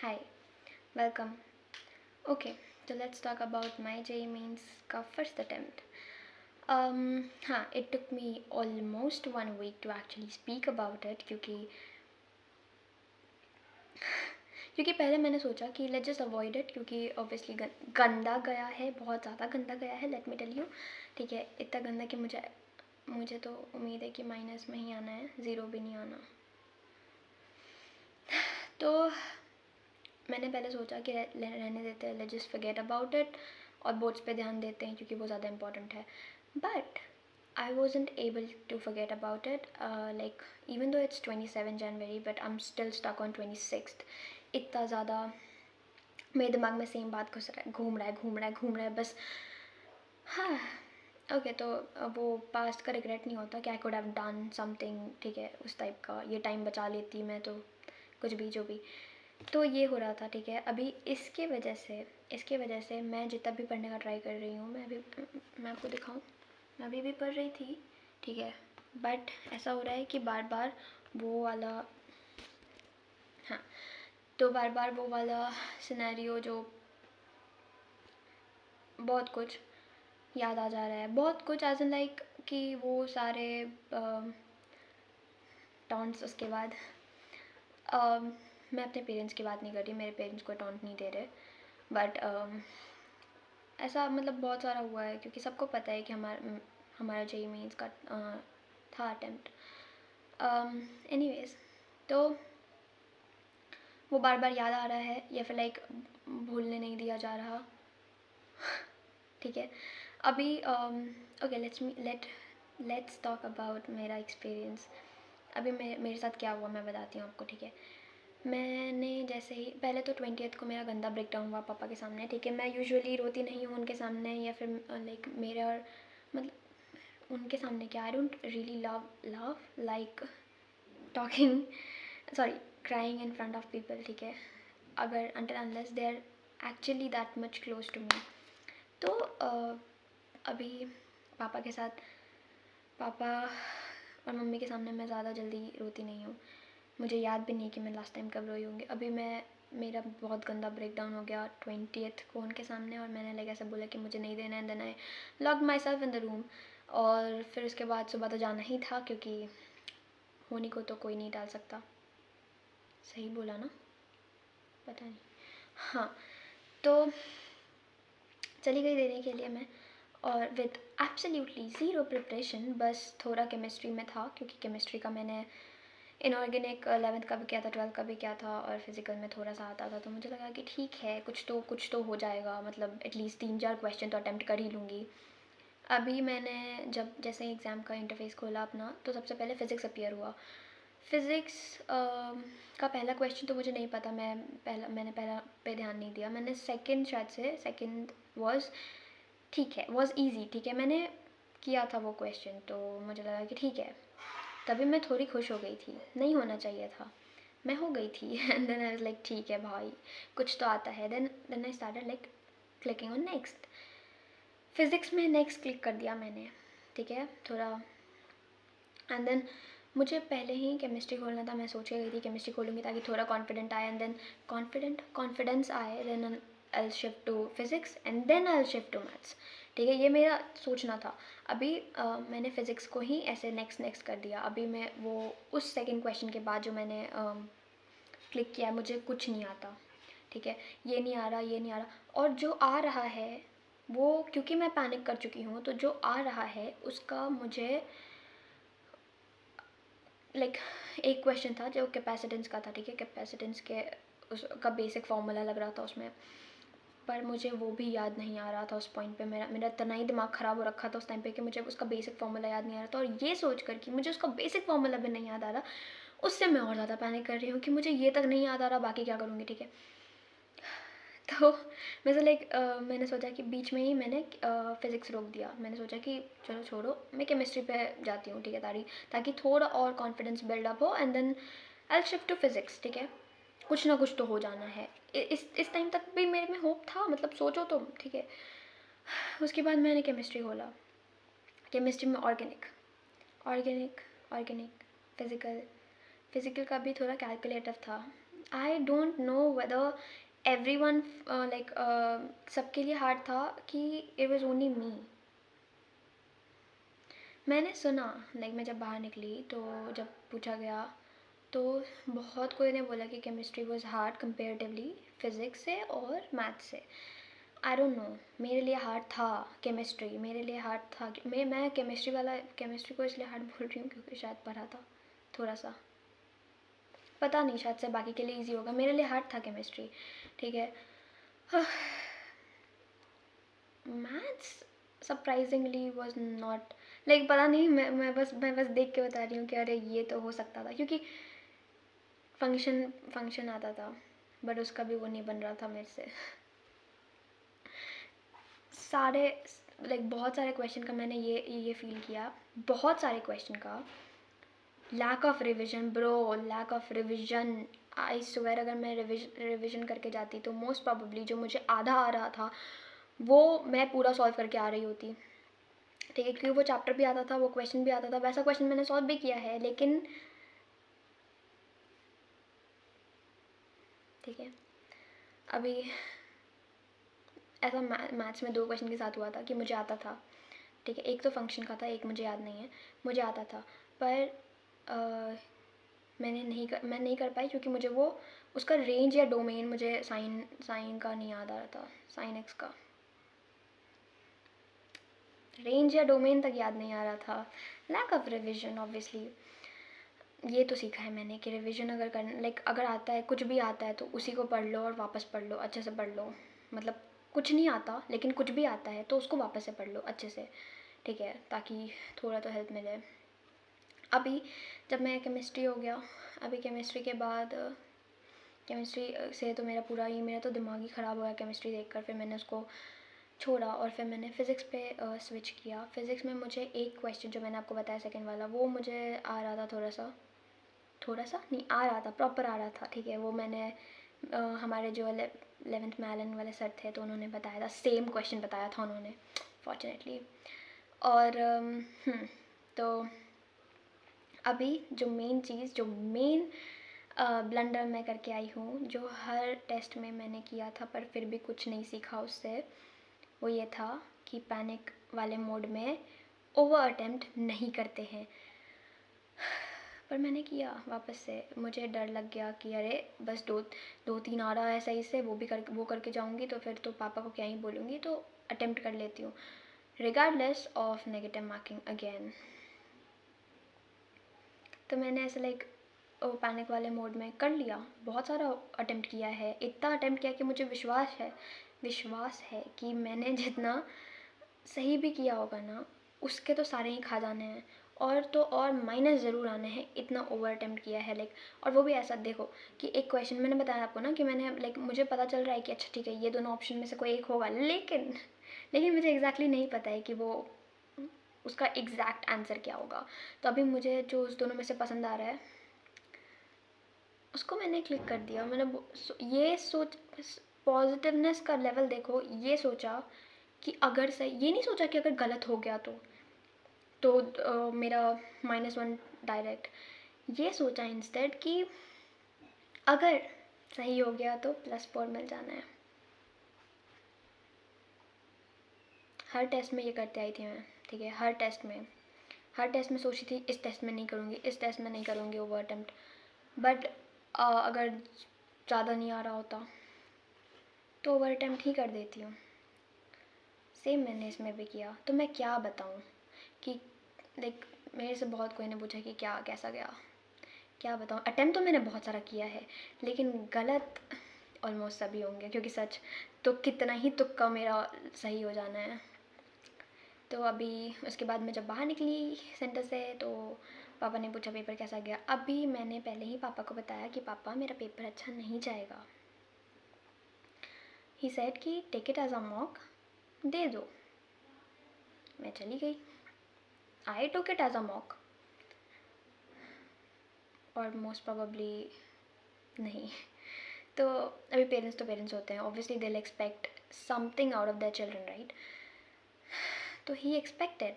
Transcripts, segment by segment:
Hi, welcome. Okay, so let's talk about my JEE means का first attempt. हाँ, it took me almost 1 week to actually speak about it क्योंकि पहले मैंने सोचा कि let's just avoid it क्योंकि obviously गंदा गया है, बहुत ज़्यादा गंदा गया है, let me tell you. ठीक है, इतना गंदा कि मुझे तो उम्मीद है कि माइनस में ही आना है, ज़ीरो भी नहीं आना. तो मैंने पहले सोचा कि रहने देते हैं, let's just forget about it और बोर्ड्स पे ध्यान देते हैं क्योंकि वो ज़्यादा इंपॉर्टेंट है. But I wasn't able to forget about it. Like even though it's 27 January but I am still stuck on 26th. इतना ज़्यादा मेरे दिमाग में सेम बात घूम रहा है बस. हाँ ओके तो वो पास्ट का रिग्रेट नहीं होता कि I could have done something. ठीक है, उस टाइप का ये टाइम बचा लेती मैं तो कुछ भी जो भी. तो ये हो रहा था. ठीक है, अभी इसके वजह से मैं जितना भी पढ़ने का ट्राई कर रही हूँ, मैं आपको दिखाऊँ, मैं अभी भी पढ़ रही थी. ठीक है, बट ऐसा हो रहा है कि बार बार वो वाला हाँ तो बार बार वो वाला सिनेरियो जो बहुत कुछ याद आ जा रहा है. बहुत कुछ एज इन लाइक कि वो सारे टॉन्ट्स. उसके बाद मैं अपने पेरेंट्स की बात नहीं कर रही, मेरे पेरेंट्स को टॉन्ट नहीं दे रहे. बट ऐसा मतलब बहुत सारा हुआ है क्योंकि सबको पता है कि हमारा JEE मेंस का था अटेम्प्ट. एनीवेज, तो वो बार बार याद आ रहा है या फिर लाइक भूलने नहीं दिया जा रहा. ठीक है, अभी ओके लेट्स टॉक अबाउट मेरा एक्सपीरियंस. अभी मेरे साथ क्या हुआ मैं बताती हूँ आपको. ठीक है, मैंने जैसे ही पहले तो 20th को मेरा गंदा ब्रेक डाउन हुआ पापा के सामने. ठीक है, मैं यूजुअली रोती नहीं हूँ उनके सामने या फिर लाइक मेरे और मतलब उनके सामने क्या, I don't really love like talking sorry crying in front of people. ठीक है, अगर until unless they are actually that much close to me. तो अभी पापा के साथ पापा और मम्मी के सामने मैं ज़्यादा जल्दी रोती नहीं हूँ. मुझे याद भी नहीं कि मैं लास्ट टाइम कब रोई होंगी. अभी मेरा बहुत गंदा ब्रेक डाउन हो गया 20th को उनके सामने और मैंने लाइक ऐसा बोला कि मुझे नहीं देना है. And then I locked myself in the room. और फिर उसके बाद सुबह तो जाना ही था क्योंकि होनी को तो कोई नहीं डाल सकता. सही बोला ना, पता नहीं. हाँ, तो चली गई देने के लिए मैं और विद एब्सोल्युटली ज़ीरो प्रिपरेशन. बस थोड़ा केमिस्ट्री में था क्योंकि केमिस्ट्री का मैंने इनऑर्गेनिक 11th का भी किया था, 12th का भी किया था और फिज़िकल में थोड़ा सा आता था. तो मुझे लगा कि ठीक है, कुछ तो हो जाएगा. मतलब एटलीस्ट 3-4 क्वेश्चन तो अटैम्प्ट कर ही लूँगी. अभी मैंने जब जैसे एग्ज़ाम का इंटरफेस खोला अपना तो सबसे पहले फ़िज़िक्स अपीयर हुआ. फ़िज़िक्स का पहला क्वेश्चन तो मुझे नहीं पता. मैंने पहला पे ध्यान नहीं दिया. मैंने सेकंड वॉज ठीक है, वॉज ईजी. ठीक है, मैंने किया था वो क्वेश्चन तो मुझे लगा कि ठीक है. तभी मैं थोड़ी खुश हो गई थी. नहीं होना चाहिए था, मैं हो गई थी. And then I was like ठीक है भाई, कुछ तो आता है. Then I started like clicking on next. Physics में नेक्स्ट क्लिक कर दिया मैंने. ठीक है, थोड़ा. एंड देन मुझे पहले ही केमिस्ट्री खोलना था. मैं सोच के गई थी केमिस्ट्री खोलूँगी ताकि थोड़ा कॉन्फिडेंट आए. एंड देन कॉन्फिडेंस आए. Then I shift to physics and then I shift to maths. ठीक है, ये मेरा सोचना था. अभी मैंने फ़िज़िक्स को ही ऐसे नेक्स्ट कर दिया. अभी मैं वो उस सेकंड क्वेश्चन के बाद जो मैंने क्लिक किया, मुझे कुछ नहीं आता. ठीक है, ये नहीं आ रहा. और जो आ रहा है वो क्योंकि मैं पैनिक कर चुकी हूँ, तो जो आ रहा है उसका मुझे लाइक एक क्वेश्चन था जो कैपेसिटेंस का था. ठीक है, कैपेसिटेंस के उसका बेसिक फार्मूला लग रहा था उसमें, पर मुझे वो भी याद नहीं आ रहा था उस पॉइंट पे. मेरा इतना ही दिमाग ख़राब हो रखा था उस टाइम पे कि मुझे उसका बेसिक फार्मूला याद नहीं आ रहा था. और ये सोच कर कि मुझे उसका बेसिक फार्मूला भी नहीं याद आ रहा, उससे मैं और ज़्यादा पैनिक कर रही हूँ कि मुझे ये तक नहीं याद आ रहा, बाकी क्या करूँगी. ठीक है, तो मैं लाइक मैंने सोचा कि बीच में ही मैंने फ़िज़िक्स रोक दिया. मैंने सोचा कि चलो छोड़ो, मैं केमिस्ट्री पे जाती हूँ. ठीक है, ताकि थोड़ा और कॉन्फिडेंस बिल्डअप हो. And then I shift to physics. ठीक है, कुछ ना कुछ तो हो जाना है. इस टाइम तक भी मेरे में होप था, मतलब सोचो तो. ठीक है, उसके बाद मैंने केमिस्ट्री खोला. केमिस्ट्री में ऑर्गेनिक फिज़िकल का भी थोड़ा कैलकुलेटिव था. आई don't know whether every one like सबके लिए हार्ड था कि इट वॉज ओनली मी. मैंने सुना लाइक मैं जब बाहर निकली तो जब पूछा गया तो बहुत कोई ने बोला कि chemistry was hard comparatively physics से और मैथ्स से. आई डोंट नो, मेरे लिए हार्ड था केमिस्ट्री, मेरे लिए हार्ड था. मैं केमिस्ट्री को इसलिए हार्ड बोल रही हूँ क्योंकि शायद पढ़ा था थोड़ा सा, पता नहीं, शायद से बाकी के लिए इजी होगा. मेरे लिए हार्ड था केमिस्ट्री, ठीक है. Maths surprisingly was not like, पता नहीं, मैं बस देख के बता रही हूँ कि अरे ये तो हो सकता था, क्योंकि फंक्शन आता था बट उसका भी वो नहीं बन रहा था मेरे से. सारे लाइक बहुत सारे क्वेश्चन का मैंने ये फील किया, बहुत सारे क्वेश्चन का lack of revision bro, lack of revision. I swear अगर मैं रिविजन करके जाती तो मोस्ट प्रोबेबली जो मुझे आधा आ रहा था वो मैं पूरा सॉल्व करके आ रही होती, ठीक है, क्योंकि वो चैप्टर भी आता था, वो क्वेश्चन भी आता था. वैसा क्वेश्चन मैंने सॉल्व भी किया है, लेकिन ठीक है. अभी ऐसा मैथ्स में 2 क्वेश्चन के साथ हुआ था कि मुझे आता था, ठीक है, एक तो फंक्शन का था, एक मुझे याद नहीं है, मुझे आता था पर मैं नहीं कर पाई क्योंकि मुझे वो उसका रेंज या डोमेन, मुझे साइन का नहीं याद आ रहा था, साइन एक्स का रेंज या डोमेन तक याद नहीं आ रहा था. Lack of revision obviously. ये तो सीखा है मैंने कि रिवीजन अगर करना लाइक अगर आता है, कुछ भी आता है तो उसी को पढ़ लो और वापस पढ़ लो, अच्छे से पढ़ लो. मतलब कुछ नहीं आता लेकिन कुछ भी आता है तो उसको वापस से पढ़ लो अच्छे से, ठीक है, ताकि थोड़ा तो हेल्प मिले. अभी जब मैं केमिस्ट्री हो गया, अभी केमिस्ट्री के बाद केमिस्ट्री से तो मेरा तो दिमाग ही ख़राब हो गया केमिस्ट्री देखकर. फिर मैंने उसको छोड़ा और फिर मैंने फ़िज़िक्स पे स्विच किया. फ़िज़िक्स में मुझे एक क्वेश्चन जो मैंने आपको बताया सेकंड वाला, वो मुझे आ रहा था, थोड़ा सा नहीं आ रहा था, प्रॉपर आ रहा था, ठीक है. वो मैंने हमारे जो 11th में एलन वाले सर थे तो उन्होंने बताया था, सेम क्वेश्चन बताया था उन्होंने फॉर्चुनेटली. और तो अभी जो मेन ब्लंडर मैं करके आई हूँ, जो हर टेस्ट में मैंने किया था पर फिर भी कुछ नहीं सीखा उससे, वो ये था कि पैनिक वाले मोड में ओवर अटेम्प्ट नहीं करते हैं. पर मैंने किया वापस से, मुझे डर लग गया कि अरे बस 2-3 आ रहा है सही से, वो करके जाऊंगी तो फिर तो पापा को क्या ही बोलूँगी, तो अटेम्प्ट कर लेती हूँ regardless of negative marking again. तो मैंने ऐसे लाइक पैनिक वाले मोड में कर लिया, बहुत सारा अटेम्प्ट किया है, इतना अटेम्प्ट किया कि मुझे विश्वास है कि मैंने जितना सही भी किया होगा ना उसके तो सारे ही खा जाने हैं, और तो और माइनस ज़रूर आने हैं, इतना ओवर अटेम्प्ट किया है लाइक. और वो भी ऐसा देखो कि एक क्वेश्चन मैंने बताया आपको ना कि मैंने लाइक मुझे पता चल रहा है कि अच्छा ठीक है ये दोनों ऑप्शन में से कोई एक होगा, लेकिन मुझे एग्जैक्टली नहीं पता है कि वो उसका एग्जैक्ट आंसर क्या होगा. तो अभी मुझे जो उस दोनों में से पसंद आ रहा है उसको मैंने क्लिक कर दिया. मैंने ये सोच, पॉजिटिवनेस का लेवल देखो, ये सोचा कि अगर सही, ये नहीं सोचा कि अगर गलत हो गया तो मेरा -1 डायरेक्ट. ये सोचा इंस्टेड कि अगर सही हो गया तो +4 मिल जाना है. हर टेस्ट में ये करते आई थी मैं, ठीक है, हर टेस्ट में सोची थी इस टेस्ट में नहीं करूँगी ओवर अटेम्प्ट. बट अगर ज़्यादा नहीं आ रहा होता तो ओवर अटेम्प्ट ही कर देती हूँ. सेम मैंने इसमें भी किया. तो मैं क्या बताऊँ कि लाइक मेरे से बहुत कोई ने पूछा कि कैसा गया, क्या बताऊँ. अटेम्प्ट तो मैंने बहुत सारा किया है लेकिन गलत ऑलमोस्ट सभी होंगे, क्योंकि सच तो कितना ही तुक्का मेरा सही हो जाना है. तो अभी उसके बाद मैं जब बाहर निकली सेंटर से तो पापा ने पूछा पेपर कैसा गया. अभी मैंने पहले ही पापा को बताया कि पापा मेरा पेपर अच्छा नहीं जाएगा. ही सेड कि take it as a mock, दे दो. मैं चली गई, I took it as a mock, और मोस्ट प्रोबेबली नहीं. तो अभी पेरेंट्स होते हैं, obviously they will expect something out of their children, right. तो ही एक्सपेक्टेड,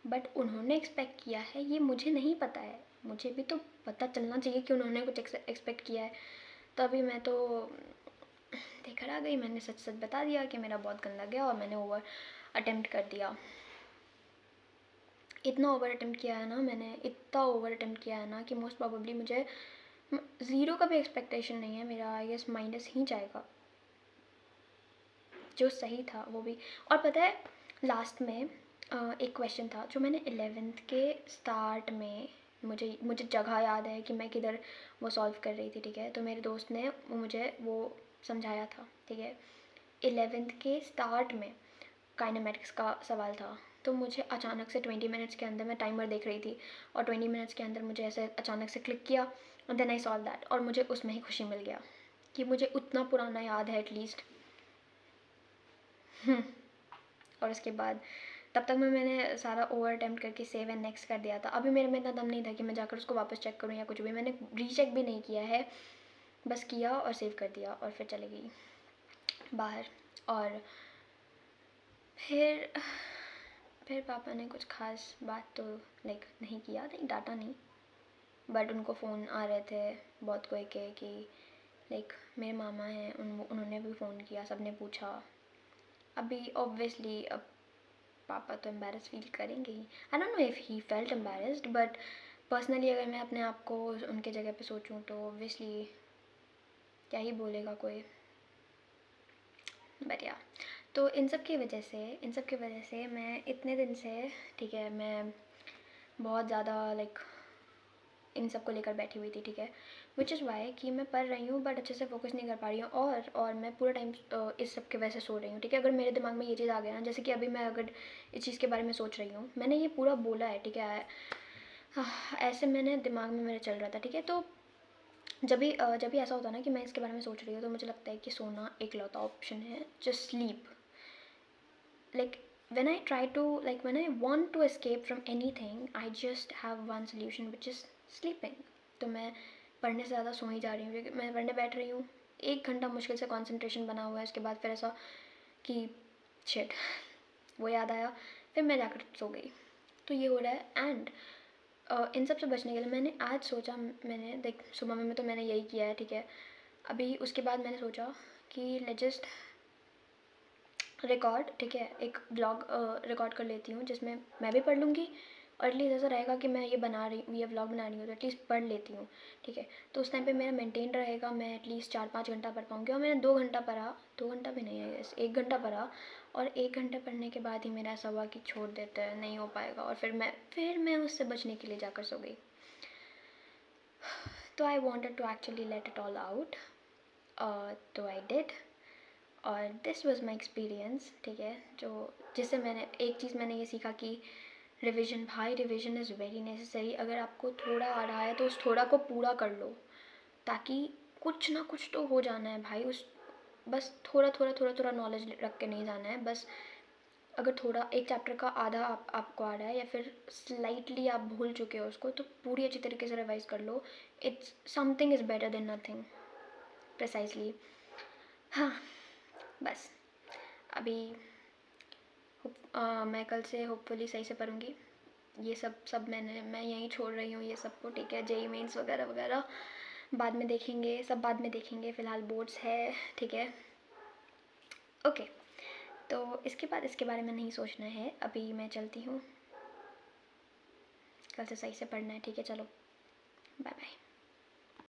बट उन्होंने एक्सपेक्ट किया है ये मुझे नहीं पता है, मुझे भी तो पता चलना चाहिए कि उन्होंने कुछ एक्सपेक्ट किया है. तो अभी मैं तो देखकर आ गई, मैंने सच सच बता दिया कि मेरा बहुत गंदा गया और मैंने ओवर अटेम्प्ट कर दिया। इतना ओवर अटेम्प्ट किया है ना मैंने, इतना ओवर अटेम्प्ट किया है ना कि मोस्ट प्रॉबेबली मुझे 0 का भी एक्सपेक्टेशन नहीं है, मेरा आई गेस माइनस ही जाएगा, जो सही था वो भी। और पता है लास्ट में एक क्वेश्चन था जो मैंने 11th के स्टार्ट में, मुझे जगह याद है कि मैं किधर वो सॉल्व कर रही थी, ठीक है। तो मेरे दोस्त ने मुझे वो समझाया था, ठीक है। 11th के स्टार्ट में काइनेमेटिक्स का सवाल था, तो मुझे अचानक से 20 मिनट्स के अंदर, मैं टाइमर देख रही थी और 20 मिनट्स के अंदर मुझे ऐसे अचानक से क्लिक किया और देन आई सॉल्व दैट, और मुझे उसमें ही खुशी मिल गया कि मुझे उतना पुराना याद है एटलीस्ट। और उसके बाद तब तक मैंने सारा ओवर अटेम्प्ट करके सेव एंड नेक्स्ट कर दिया था। अभी मेरे में इतना दम नहीं था कि मैं जाकर उसको वापस चेक करूँ या कुछ भी, मैंने रीचेक भी नहीं किया है, बस किया और सेव कर दिया और फिर चले गई बाहर। और फिर पापा ने कुछ खास बात तो लाइक नहीं किया, नहीं डांटा नहीं, बट उनको फ़ोन आ रहे थे बहुत कोई के कि लाइक मेरे मामा हैं, उन्होंने भी फ़ोन किया, सब ने पूछा। अभी ऑब्वियसली अब पापा तो एम्बेरस फील करेंगे ही। I don't know if he felt embarrassed, but personally अगर मैं अपने आप को उनके जगह पे सोचूं तो ऑब्वियसली क्या ही बोलेगा कोई, बट या। तो इन सब की वजह से मैं इतने दिन से, ठीक है, मैं बहुत ज़्यादा लाइक इन सब को लेकर बैठी हुई थी, ठीक है। विच इज़ वाई कि मैं पढ़ रही हूँ बट अच्छे से फोकस नहीं कर पा रही हूँ, और मैं पूरा टाइम इस सब के वजह से सो रही हूँ, ठीक है। अगर मेरे दिमाग में ये चीज़ आ गया ना, जैसे कि अभी मैं अगर इस चीज़ के बारे में सोच रही हूँ, मैंने ये पूरा बोला है, ठीक है, ऐसे मैंने दिमाग में मेरे चल रहा था, ठीक है। तो जब भी ऐसा होता है ना कि मैं इसके बारे में सोच रही हूँ, तो मुझे लगता है कि सोना एकलौता ऑप्शन है, just sleep. Like when I want to escape from anything, I just have one solution, which is sleeping. तो मैं पढ़ने से ज़्यादा सो ही जा रही हूँ, क्योंकि मैं पढ़ने बैठ रही हूँ, 1 घंटा मुश्किल से कंसंट्रेशन बना हुआ है, उसके बाद फिर ऐसा कि शिट वो याद आया, फिर मैं जाकर सो गई। तो ये हो रहा है। एंड इन सब से बचने के लिए मैंने आज सोचा, मैंने देख सुबह में तो मैंने यही किया है, ठीक है। अभी उसके बाद मैंने सोचा कि लेट्स जस्ट रिकॉर्ड, ठीक है, एक ब्लॉग रिकॉर्ड कर लेती हूँ जिसमें मैं भी पढ़ लूँगी, और एटलीस्ट ऐसा रहेगा कि मैं ये व्लॉग बना रही हूँ तो एटलीस्ट पढ़ लेती हूँ, ठीक है। तो उस टाइम पे मेरा मेंटेन रहेगा, मैं एटलीस्ट 4-5 घंटा पढ़ पाऊँगी। और मैंने 2 घंटा पढ़ा, 2 घंटा भी नहीं है, 1 घंटा पढ़ा, और 1 घंटे पढ़ने के बाद ही मेरा ऐसा हुआ कि छोड़ देते हैं, नहीं हो पाएगा, और फिर मैं उससे बचने के लिए जाकर सो गई। तो I wanted to actually let it all out, तो आई डिड, और दिस वॉज माई एक्सपीरियंस, ठीक है। जिससे मैंने एक चीज़ मैंने ये सीखा कि रिविज़न, भाई रिविज़न इज़ वेरी नेसेसरी। अगर आपको थोड़ा आ रहा है तो उस थोड़ा को पूरा कर लो, ताकि कुछ ना कुछ तो हो जाना है भाई। बस थोड़ा नॉलेज रख के नहीं जाना है। बस अगर थोड़ा एक चैप्टर का आधा आपको आ रहा है, या फिर स्लाइटली आप भूल चुके हो उसको, तो पूरी अच्छी तरीके से रिवाइज़ कर लो। It's something is better than nothing, precisely. हाँ, बस अभी मैं कल से होपफुली सही से पढ़ूँगी। ये सब मैं यहीं छोड़ रही हूँ ये सबको, ठीक है। जेई मेंस वगैरह वगैरह बाद में देखेंगे, सब बाद में देखेंगे, फ़िलहाल बोर्ड्स है, ठीक है। ओके, तो इसके बाद इसके बारे में नहीं सोचना है, अभी मैं चलती हूँ, कल से सही से पढ़ना है, ठीक है। चलो, बाय बाय।